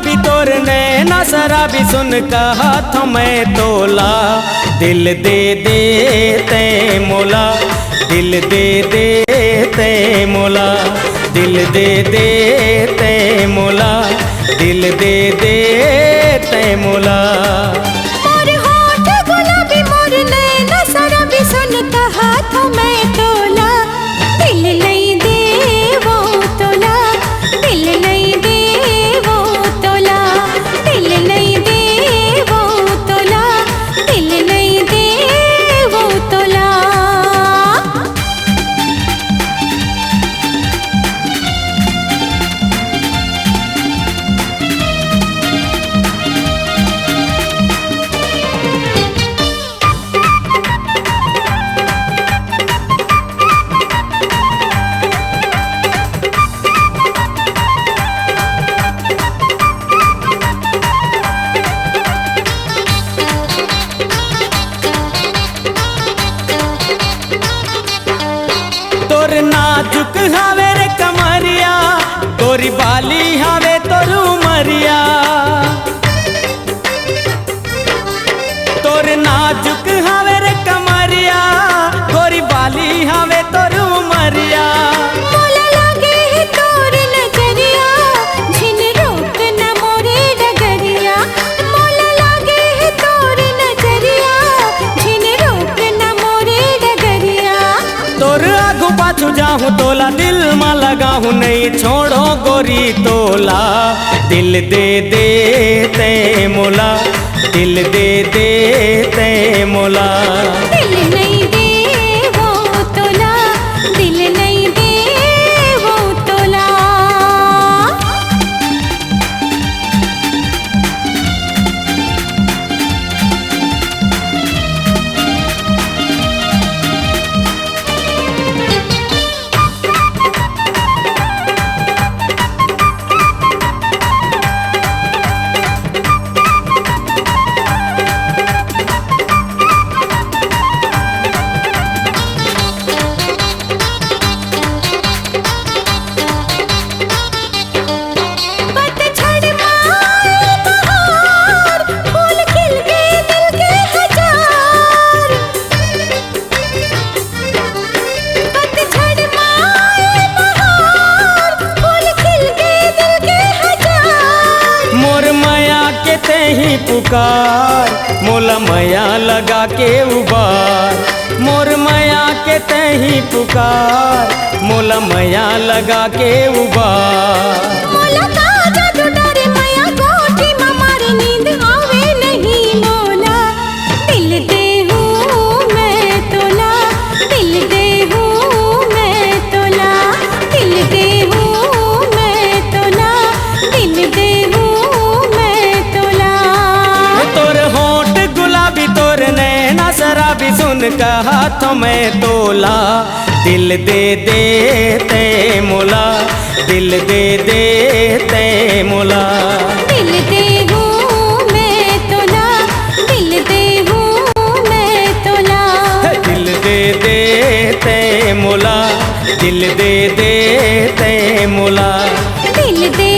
गुलाबी तोर नैना शराबी सुन कहा था मैं तोला। दिल दे दे ते मोला, दिल दे दे ते मोला, दिल दे दे ते मोला, दिल दे दे ते मोला। मोर होठ गुलाबी मोर नैना शराबी सुन कहा था मैं तोला। दिल नहीं दे वो तोला, दिल नहीं दे वो तोला, दिल नहीं दे वो तोला, दिल नहीं दे वो तोला। तोर नाजुक हावे रे कमरिया, तोरी बाली हावे तोर उमरिया। तोर नाजुक हावे रे कमरिया, तोरी बाली हावे तोर उमरिया। मोला लागे है तोर नजरिया, झिन रोक न मोरे डगरिया। मोला लागे है तोर नजरिया, झिन रोक न मोरे डगरिया। तोर आगू पाछू जाहूँ तोला, दिल में लगाहूँ नहीं छोड़ो गोरी तोला। दिल दे दे ते मोला, दिल दे दे ते मोला। दिल नहीं दे वो तोला, दिल नहीं दे वो तोला। पतझड़ माए बहार, फूल खिल गए दिल के हजार। पतझड़ माए बहार, फूल खिल गए दिल के हजार। मोर माया के ते ही पुकार, मोला माया लगा के उबार। मोर माया के ते ही पुकार, मोला माया लगा के उबार। मोला का जादू डरे माया कोठी में मारे नींद आवे नहीं मोला। दिल दे हूँ मैं तोला, दिल दे हूँ मैं तोला, दिल दे हूँ मैं तोला, दिल दे हूँ मैं तोला। तोर होठ गुलाबी तोर नैना शराबी सुन कहा तो मैं तोला। दिल दे दे ते मोला, दिल दे दे ते मोला। दिल दे हूँ मैं तोला, दिल दे हूँ मैं तोला। दिल दे दे ते मोला, दिल दे दे ते मोला। दिल दे